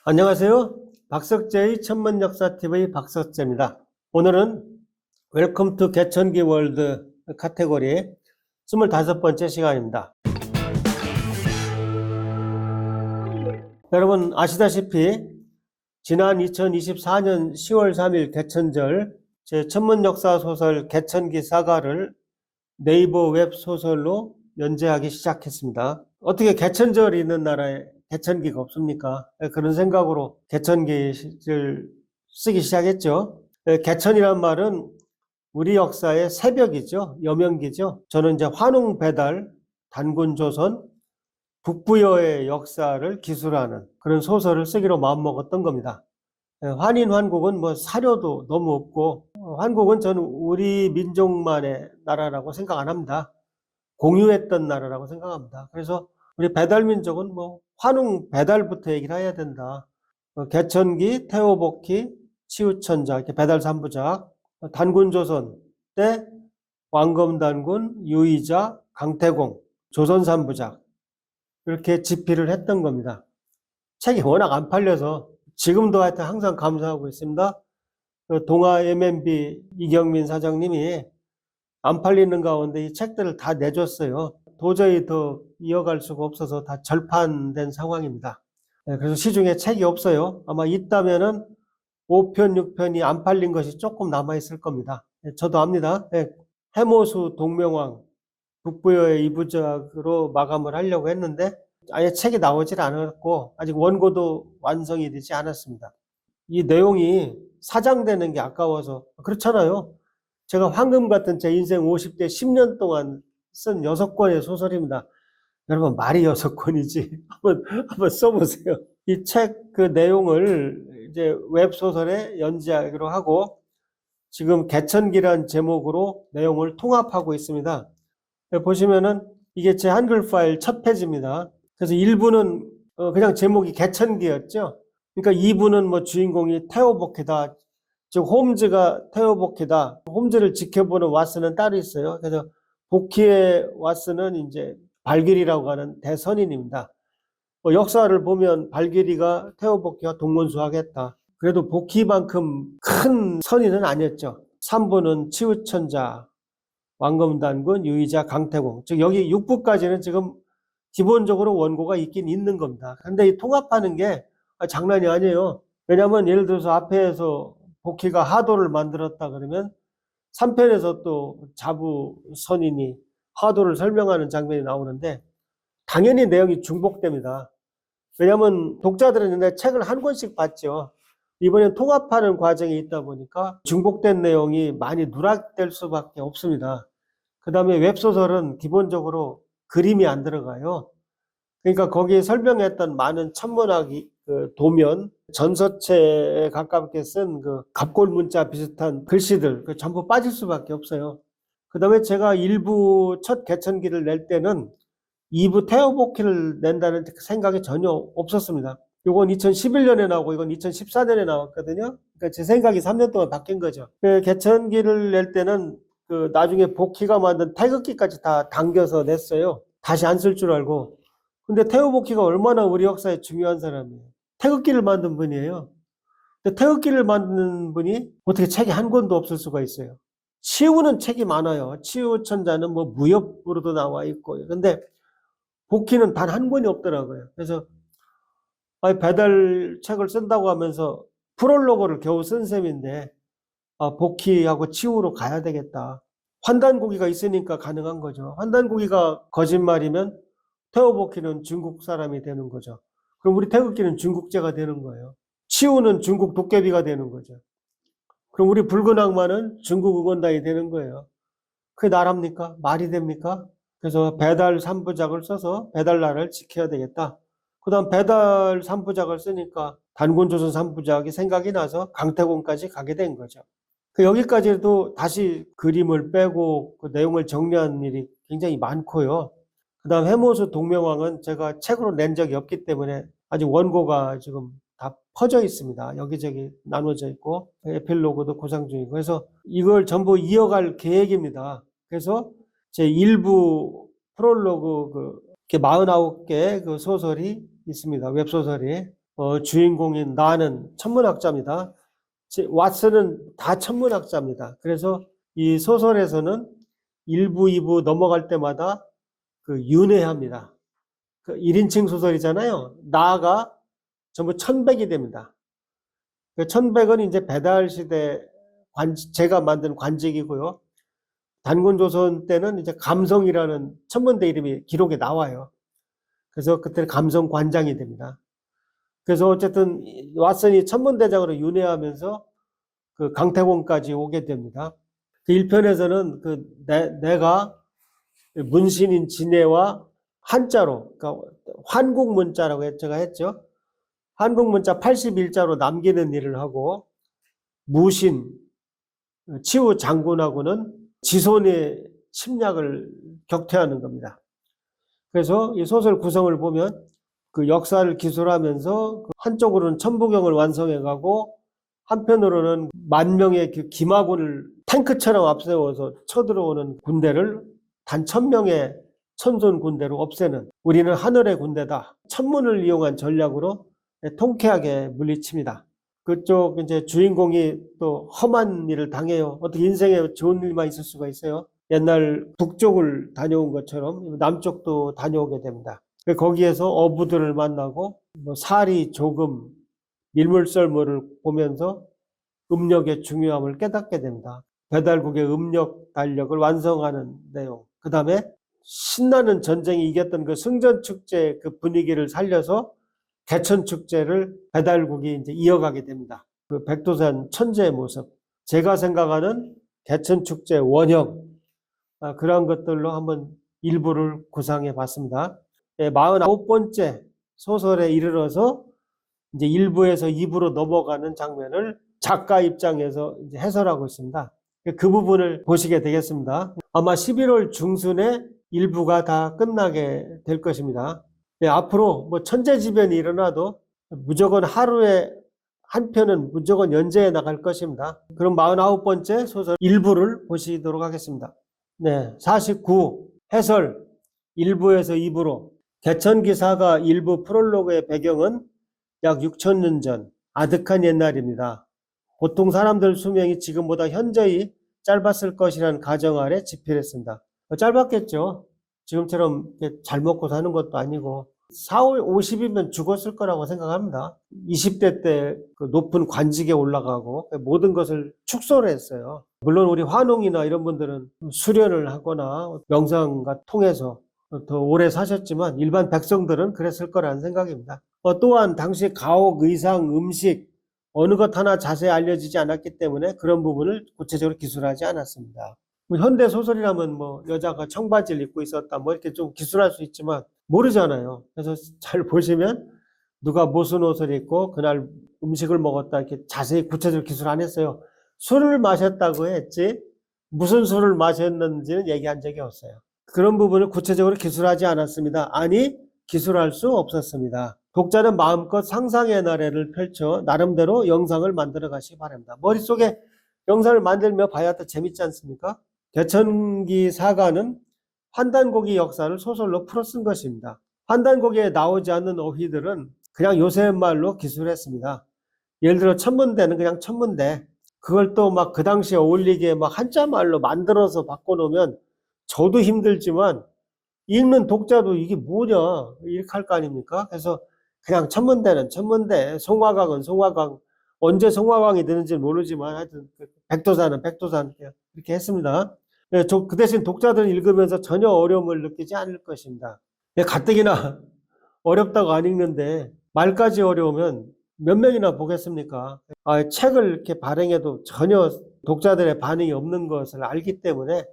안녕하세요. 박석재의 천문역사TV 박석재입니다. 오늘은 웰컴 투 개천기 월드 카테고리 25번째 시간입니다. 여러분 아시다시피 지난 2024년 10월 3일 개천절 제 천문역사 소설 개천기 사가를 네이버 웹소설로 연재하기 시작했습니다. 어떻게 개천절이 있는 나라에 개천기가 없습니까? 그런 생각으로 개천기를 쓰기 시작했죠. 개천이란 말은 우리 역사의 새벽이죠. 여명기죠. 저는 이제 환웅 배달, 단군 조선, 북부여의 역사를 기술하는 그런 소설을 쓰기로 마음먹었던 겁니다. 환인 환국은 뭐 사료도 너무 없고, 환국은 저는 우리 민족만의 나라라고 생각 안 합니다. 공유했던 나라라고 생각합니다. 그래서 우리 배달민족은 뭐 환웅 배달부터 얘기를 해야 된다. 개천기, 태호복희, 치우천자 이렇게 배달 3부작, 단군조선 때 왕검단군, 유의자, 강태공, 조선 3부작 이렇게 집필을 했던 겁니다. 책이 워낙 안 팔려서 지금도 하여튼 항상 감사하고 있습니다. 동아 MNB 이경민 사장님이 안 팔리는 가운데 이 책들을 다 내줬어요. 도저히 더 이어갈 수가 없어서 다 절판된 상황입니다. 그래서 시중에 책이 없어요. 아마 있다면은 5편, 6편이 안 팔린 것이 조금 남아있을 겁니다. 저도 압니다. 해모수 동명왕 북부여의 2부작으로 마감을 하려고 했는데 아예 책이 나오질 않았고 아직 원고도 완성이 되지 않았습니다. 이 내용이 사장되는 게 아까워서 그렇잖아요. 제가 황금 같은 제 인생 50대 10년 동안 쓴 6권의 소설입니다. 여러분 말이 6권이지 한번 써보세요. 이 책 그 내용을 이제 웹소설에 연재하기로 하고 지금 개천기란 제목으로 내용을 통합하고 있습니다. 보시면은 이게 제 한글 파일 첫 페이지입니다. 그래서 1부는 그냥 제목이 개천기였죠. 그러니까 2부는 뭐 주인공이 태호복희다. 즉 홈즈가 태호복희다. 홈즈를 지켜보는 왓슨은 따로 있어요. 그래서 복희의 왓슨은 이제 발길이라고 하는 대선인입니다. 역사를 보면 발길이가 태호복희와 동문수학했다. 그래도 복희만큼 큰 선인은 아니었죠. 3부는 치우천자, 왕검단군, 유의자, 강태공. 즉 여기 6부까지는 지금 기본적으로 원고가 있긴 있는 겁니다. 근데 이 통합하는 게 장난이 아니에요. 왜냐하면 예를 들어서 앞에서 복희가 하도를 만들었다 그러면 3편에서 또 자부 선인이 하도를 설명하는 장면이 나오는데 당연히 내용이 중복됩니다. 왜냐하면 독자들은 내 책을 한 권씩 봤죠. 이번엔 통합하는 과정이 있다 보니까 중복된 내용이 많이 누락될 수밖에 없습니다. 그 다음에 웹소설은 기본적으로 그림이 안 들어가요. 그러니까 거기에 설명했던 많은 천문학 그 도면, 전서체에 가깝게 쓴 그 갑골 문자 비슷한 글씨들 그 전부 빠질 수밖에 없어요. 그 다음에 제가 1부 첫 개천기를 낼 때는 2부 태호복희를 낸다는 생각이 전혀 없었습니다. 이건 2011년에 나오고 이건 2014년에 나왔거든요. 그러니까 제 생각이 3년 동안 바뀐 거죠. 그 개천기를 낼 때는 그 나중에 복희가 만든 태극기까지 다 당겨서 냈어요. 다시 안 쓸 줄 알고. 근데 태호복희가 얼마나 우리 역사에 중요한 사람이에요. 태극기를 만든 분이에요. 근데 태극기를 만드는 분이 어떻게 책이 한 권도 없을 수가 있어요. 치우는 책이 많아요. 치우천자는 뭐 무협으로도 나와 있고. 근데 복희는 단 한 권이 없더라고요. 그래서 배달 책을 쓴다고 하면서 프롤로그를 겨우 쓴 셈인데 복희하고 치우로 가야 되겠다. 환단고기가 있으니까 가능한 거죠. 환단고기가 거짓말이면 태호복희는 중국 사람이 되는 거죠. 그럼 우리 태극기는 중국제가 되는 거예요. 치우는 중국 도깨비가 되는 거죠. 그럼 우리 붉은 악마는 중국 의원단이 되는 거예요. 그게 나랍니까? 말이 됩니까? 그래서 배달 3부작을 써서 배달나라를 지켜야 되겠다. 그 다음 배달 3부작을 쓰니까 단군조선 3부작이 생각이 나서 강태공까지 가게 된 거죠. 여기까지도 다시 그림을 빼고 그 내용을 정리한 일이 굉장히 많고요. 그 다음 해모수 동명왕은 제가 책으로 낸 적이 없기 때문에 아직 원고가 지금 다 퍼져 있습니다. 여기저기 나눠져 있고 에필로그도 구상 중이고 그래서 이걸 전부 이어갈 계획입니다. 그래서 제 일부 프롤로그 49개 그 소설이 있습니다. 웹소설이 주인공인 나는 천문학자입니다. 왓슨은 다 천문학자입니다. 그래서 이 소설에서는 1부, 2부 넘어갈 때마다 그 윤회합니다. 그 1인칭 소설이잖아요. 나가 전부 천백이 됩니다. 그 천백은 이제 배달 시대 제가 만든 관직이고요. 단군조선 때는 이제 감성이라는 천문대 이름이 기록에 나와요. 그래서 그때는 감성관장이 됩니다. 그래서 어쨌든 왓슨이 천문대장으로 윤회하면서 그 강태공까지 오게 됩니다. 그 1편에서는 내가 문신인 진해와 한자로, 그러니까 한국문자라고 제가 했죠. 한국문자 81자로 남기는 일을 하고, 무신, 치우 장군하고는 지손의 침략을 격퇴하는 겁니다. 그래서 이 소설 구성을 보면 그 역사를 기술하면서 한쪽으로는 천부경을 완성해가고 한편으로는 만 명의 그 기마군을 탱크처럼 앞세워서 쳐들어오는 군대를 단 1000명의 천손 군대로 없애는, 우리는 하늘의 군대다, 천문을 이용한 전략으로 통쾌하게 물리칩니다. 그쪽 이제 주인공이 또 험한 일을 당해요. 어떻게 인생에 좋은 일만 있을 수가 있어요? 옛날 북쪽을 다녀온 것처럼 남쪽도 다녀오게 됩니다. 거기에서 어부들을 만나고 사리, 조금, 밀물썰물을 보면서 음력의 중요함을 깨닫게 됩니다. 배달국의 음력 달력을 완성하는 내용. 그 다음에 신나는 전쟁이 이겼던 그 승전축제 그 분위기를 살려서 개천축제를 배달국이 이제 이어가게 됩니다. 그 백두산 천재의 모습. 제가 생각하는 개천축제 원형. 그런 것들로 한번 일부를 구상해 봤습니다. 49번째 소설에 이르러서 이제 1부에서 2부로 넘어가는 장면을 작가 입장에서 이제 해설하고 있습니다. 그 부분을 보시게 되겠습니다. 아마 11월 중순에 1부가 다 끝나게 될 것입니다. 앞으로 뭐 천재지변이 일어나도 무조건 하루에 한 편은 무조건 연재해 나갈 것입니다. 그럼 49번째 소설 1부를 보시도록 하겠습니다. 네, 49 해설 1부에서 2부로 개천기사가 일부 프롤로그의 배경은 약 6,000년 전 아득한 옛날입니다. 보통 사람들 수명이 지금보다 현저히 짧았을 것이라는 가정 아래 집필했습니다. 짧았겠죠. 지금처럼 잘 먹고 사는 것도 아니고 40, 50이면 죽었을 거라고 생각합니다. 20대 때 그 높은 관직에 올라가고 모든 것을 축소를 했어요. 물론 우리 환웅이나 이런 분들은 수련을 하거나 명상과 통해서 더 오래 사셨지만 일반 백성들은 그랬을 거라는 생각입니다. 또한 당시 가옥, 의상, 음식 어느 것 하나 자세히 알려지지 않았기 때문에 그런 부분을 구체적으로 기술하지 않았습니다. 현대 소설이라면 뭐 여자가 청바지를 입고 있었다 뭐 이렇게 좀 기술할 수 있지만 모르잖아요. 그래서 잘 보시면 누가 무슨 옷을 입고 그날 음식을 먹었다 이렇게 자세히 구체적으로 기술 안 했어요. 술을 마셨다고 했지 무슨 술을 마셨는지는 얘기한 적이 없어요. 그런 부분을 구체적으로 기술하지 않았습니다. 아니 기술할 수 없었습니다. 독자는 마음껏 상상의 나래를 펼쳐 나름대로 영상을 만들어 가시기 바랍니다. 머릿속에 영상을 만들며 봐야 더 재밌지 않습니까? 개천기 사가는 환단고기 역사를 소설로 풀어 쓴 것입니다. 환단고기에 나오지 않는 어휘들은 그냥 요새 말로 기술했습니다. 예를 들어 천문대는 그냥 천문대. 그걸 또 막 그 당시에 어울리게 막 한자 말로 만들어서 바꿔놓으면 저도 힘들지만 읽는 독자도 이게 뭐냐 이렇게 할 거 아닙니까? 그래서 그냥 천문대는 천문대, 송화강은 송화강, 언제 송화강이 되는지는 모르지만 하여튼 백두산은 백두산 이렇게 했습니다. 그 대신 독자들은 읽으면서 전혀 어려움을 느끼지 않을 것입니다. 가뜩이나 어렵다고 안 읽는데 말까지 어려우면 몇 명이나 보겠습니까? 책을 이렇게 발행해도 전혀 독자들의 반응이 없는 것을 알기 때문에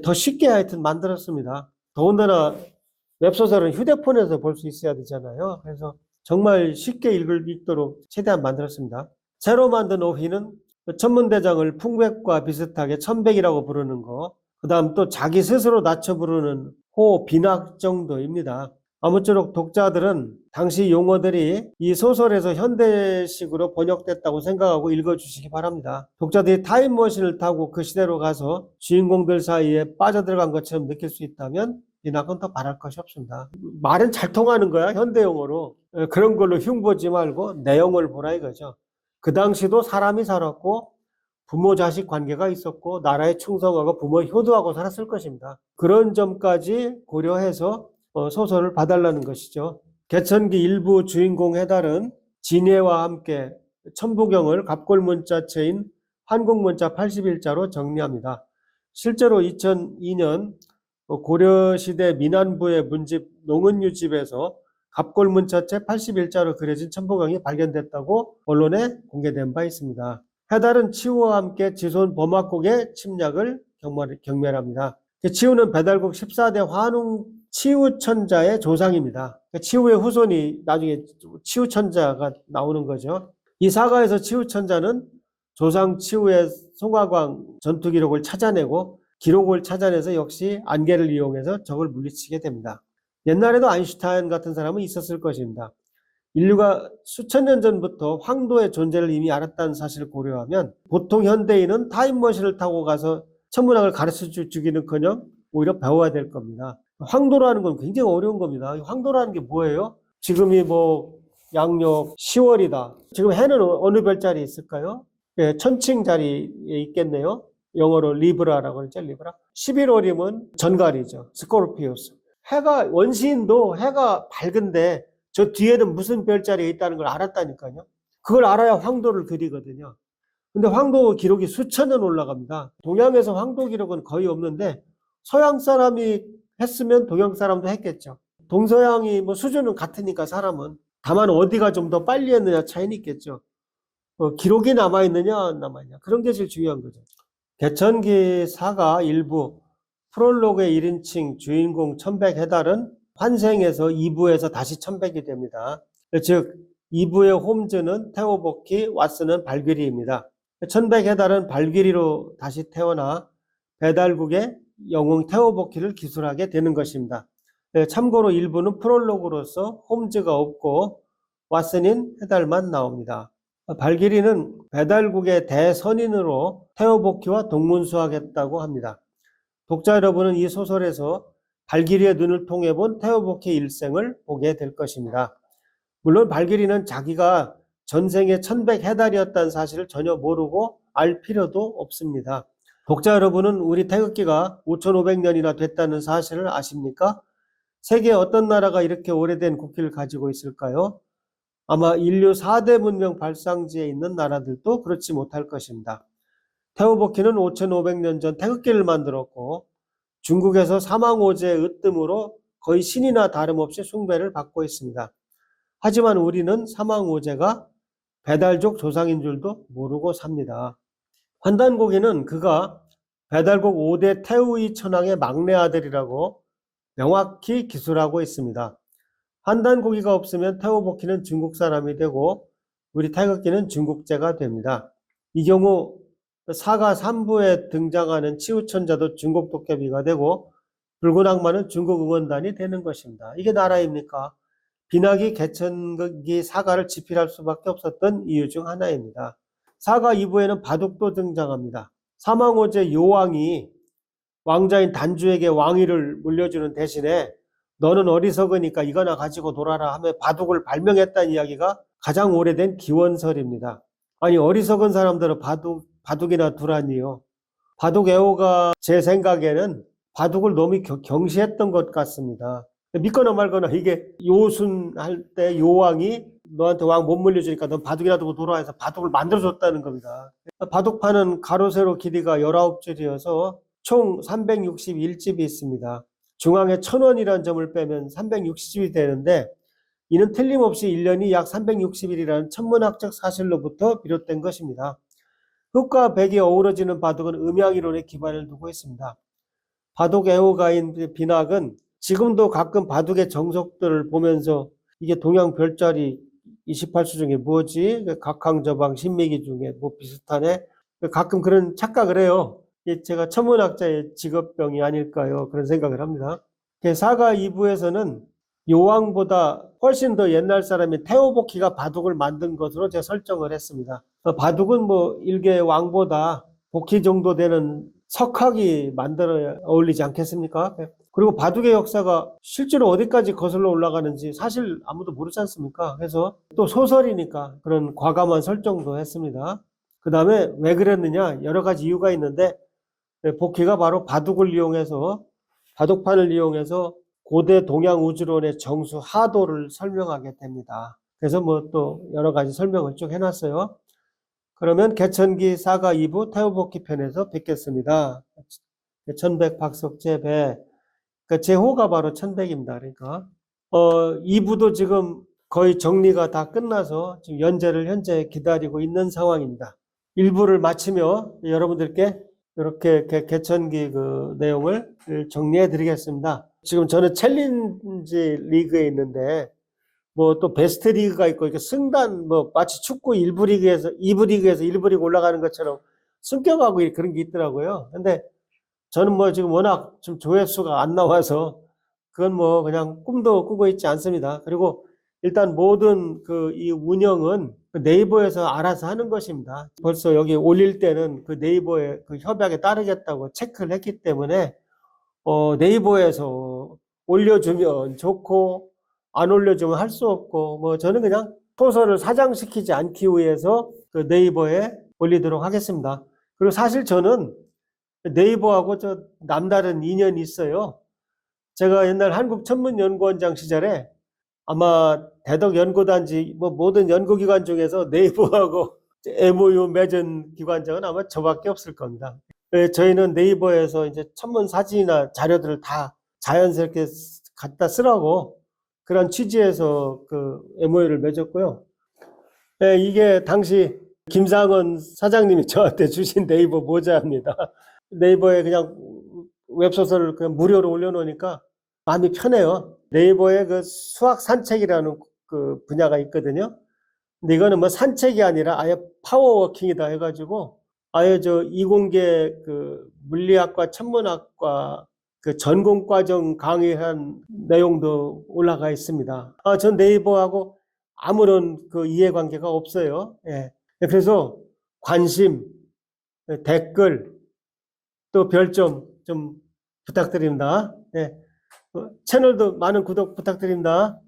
더 쉽게 하여튼 만들었습니다. 더군다나 웹소설은 휴대폰에서 볼 수 있어야 되잖아요. 그래서 정말 쉽게 읽도록 최대한 만들었습니다. 새로 만든 어휘는 천문대장을 풍백과 비슷하게 천백이라고 부르는 거, 그 다음 또 자기 스스로 낮춰 부르는 호, 비낙 정도입니다. 아무쪼록 독자들은 당시 용어들이 이 소설에서 현대식으로 번역됐다고 생각하고 읽어주시기 바랍니다. 독자들이 타임머신을 타고 그 시대로 가서 주인공들 사이에 빠져들어간 것처럼 느낄 수 있다면 비낙은 더 바랄 것이 없습니다. 말은 잘 통하는 거야, 현대 용어로. 그런 걸로 흉보지 말고 내용을 보라 이거죠. 그 당시도 사람이 살았고 부모 자식 관계가 있었고 나라에 충성하고 부모에 효도하고 살았을 것입니다. 그런 점까지 고려해서 소설을 봐달라는 것이죠. 개천기 일부 주인공 해달은 진해와 함께 천부경을 갑골문자체인 한국문자 81자로 정리합니다. 실제로 2002년 고려시대 민안부의 문집 농은유집에서 갑골문자체 81자로 그려진 천부경이 발견됐다고 언론에 공개된 바 있습니다. 해달은 치우와 함께 지손 범학국의 침략을 경멸합니다. 치우는 배달국 14대 환웅 치우천자의 조상입니다. 치우의 후손이 나중에 치우천자가 나오는 거죠. 이 사가에서 치우천자는 조상 치우의 송화광 전투 기록을 찾아내고 기록을 찾아내서 역시 안개를 이용해서 적을 물리치게 됩니다. 옛날에도 아인슈타인 같은 사람은 있었을 것입니다. 인류가 수천 년 전부터 황도의 존재를 이미 알았다는 사실을 고려하면 보통 현대인은 타임머신을 타고 가서 천문학을 가르쳐 주기는커녕 오히려 배워야 될 겁니다. 황도라는 건 굉장히 어려운 겁니다. 황도라는 게 뭐예요? 지금이 양력 10월이다. 지금 해는 어느 별자리에 있을까요? 예, 천칭 자리에 있겠네요. 영어로 리브라라고 그러죠. 리브라. 11월이면 전갈이죠. 스코르피우스. 해가 원시인도 해가 밝은데 저 뒤에는 무슨 별자리에 있다는 걸 알았다니까요. 그걸 알아야 황도를 그리거든요. 근데 황도 기록이 수천 년 올라갑니다. 동양에서 황도 기록은 거의 없는데 서양 사람이 했으면 동양 사람도 했겠죠. 동서양이 수준은 같으니까 사람은. 다만 어디가 좀 더 빨리 했느냐 차이는 있겠죠. 기록이 남아있느냐 안 남아있냐 그런 게 제일 중요한 거죠. 개천기 사가 일부 프롤로그의 1인칭 주인공 천백해달은 환생해서 2부에서 다시 천백이 됩니다. 즉 2부의 홈즈는 테오보키, 왓슨은 발귀리입니다. 천백해달은 발귀리로 다시 태어나 배달국의 영웅 테오보키를 기술하게 되는 것입니다. 참고로 1부는 프롤로그로서 홈즈가 없고 왓슨인 해달만 나옵니다. 발귀리는 배달국의 대선인으로 테오보키와 동문수학했다고 합니다. 독자 여러분은 이 소설에서 발귀리의 눈을 통해 본 테오보키의 일생을 보게 될 것입니다. 물론 발귀리는 자기가 전생에 천백해달이었다는 사실을 전혀 모르고 알 필요도 없습니다. 독자 여러분은 우리 태극기가 5,500년이나 됐다는 사실을 아십니까? 세계에 어떤 나라가 이렇게 오래된 국기를 가지고 있을까요? 아마 인류 4대 문명 발상지에 있는 나라들도 그렇지 못할 것입니다. 테오보키는 5,500년 전 태극기를 만들었고 중국에서 사망오제의 으뜸으로 거의 신이나 다름없이 숭배를 받고 있습니다. 하지만 우리는 사망오제가 배달족 조상인 줄도 모르고 삽니다. 환단고기는 그가 배달국 5대 태우이 천왕의 막내 아들이라고 명확히 기술하고 있습니다. 환단고기가 없으면 테오보키는 중국 사람이 되고 우리 태극기는 중국제가 됩니다. 이 경우 사가 3부에 등장하는 치우천자도 중국 도깨비가 되고 붉은 악마는 중국 응원단이 되는 것입니다. 이게 나라입니까? 비나기 개천기 사가를 집필할 수밖에 없었던 이유 중 하나입니다. 사가 2부에는 바둑도 등장합니다. 사망오제 요왕이 왕자인 단주에게 왕위를 물려주는 대신에 너는 어리석으니까 이거나 가지고 놀아라 하며 바둑을 발명했다는 이야기가 가장 오래된 기원설입니다. 아니 어리석은 사람들은 바둑이나 두라니요. 바둑 애호가 제 생각에는 바둑을 너무 경시했던 것 같습니다. 믿거나 말거나 이게 요순할 때 요왕이 너한테 왕 못 물려주니까 넌 바둑이라도 돌아 해서 바둑을 만들어줬다는 겁니다. 바둑판은 가로 세로 길이가 19줄이어서 총 361집이 있습니다. 중앙에 1,000원이라는 점을 빼면 360집이 되는데 이는 틀림없이 1년이 약 360일이라는 천문학적 사실로부터 비롯된 것입니다. 흙과 백이 어우러지는 바둑은 음양이론에 기반을 두고 있습니다. 바둑 애호가인 비낙은 지금도 가끔 바둑의 정석들을 보면서 이게 동양 별자리 28수 중에 뭐지? 각항저방 신미기 중에 뭐 비슷하네? 가끔 그런 착각을 해요. 제가 천문학자의 직업병이 아닐까요? 그런 생각을 합니다. 사가 2부에서는 요왕보다 훨씬 더 옛날 사람인 테오보키가 바둑을 만든 것으로 제가 설정을 했습니다. 바둑은 일개 왕보다 보키 정도 되는 석학이 만들어 어울리지 않겠습니까? 그리고 바둑의 역사가 실제로 어디까지 거슬러 올라가는지 사실 아무도 모르지 않습니까? 그래서 또 소설이니까 그런 과감한 설정도 했습니다. 그 다음에 왜 그랬느냐? 여러 가지 이유가 있는데, 복희가 바로 바둑판을 이용해서 고대 동양 우주론의 정수 하도를 설명하게 됩니다. 그래서 뭐 또 여러 가지 설명을 쭉 해놨어요. 그러면 개천기 사가 2부 태후복희 편에서 뵙겠습니다. 천백 박석재 배. 그러니까 제호가 바로 천백입니다. 그러니까 2부도 지금 거의 정리가 다 끝나서 지금 연재를 현재 기다리고 있는 상황입니다. 1부를 마치며 여러분들께 이렇게 개천기 그 내용을 정리해 드리겠습니다. 지금 저는 챌린지 리그에 있는데 뭐 또 베스트 리그가 있고 이렇게 승단 뭐 마치 축구 1부 리그에서 2부 리그에서 1부 리그 올라가는 것처럼 승격하고 그런 게 있더라고요. 근데 저는 뭐 지금 워낙 좀 조회수가 안 나와서 그건 뭐 그냥 꿈도 꾸고 있지 않습니다. 그리고 일단 모든 그 이 운영은 그 네이버에서 알아서 하는 것입니다. 벌써 여기 올릴 때는 그 네이버의 그 협약에 따르겠다고 체크를 했기 때문에 네이버에서 올려주면 좋고 안 올려주면 할 수 없고 뭐 저는 그냥 소설을 사장시키지 않기 위해서 그 네이버에 올리도록 하겠습니다. 그리고 사실 저는 네이버하고 저 남다른 인연이 있어요. 제가 옛날 한국천문연구원장 시절에 아마 대덕연구단지 뭐 모든 연구기관 중에서 네이버하고 MOU 맺은 기관장은 아마 저밖에 없을 겁니다. 저희는 네이버에서 이제 천문 사진이나 자료들을 다 자연스럽게 갖다 쓰라고 그런 취지에서 그 MOU를 맺었고요. 이게 당시 김상원 사장님이 저한테 주신 네이버 모자입니다. 네이버에 그냥 웹소설을 그냥 무료로 올려놓으니까 마음이 편해요. 네이버에 그 수학 산책이라는 그 분야가 있거든요. 근데 이거는 뭐 산책이 아니라 아예 파워워킹이다 해가지고 아예 저 이공계 그 물리학과 천문학과 그 전공과정 강의한 내용도 올라가 있습니다. 전 네이버하고 아무런 그 이해관계가 없어요. 예. 그래서 관심, 댓글, 또 별점 좀 부탁드립니다. 네. 채널도 많은 구독 부탁드립니다.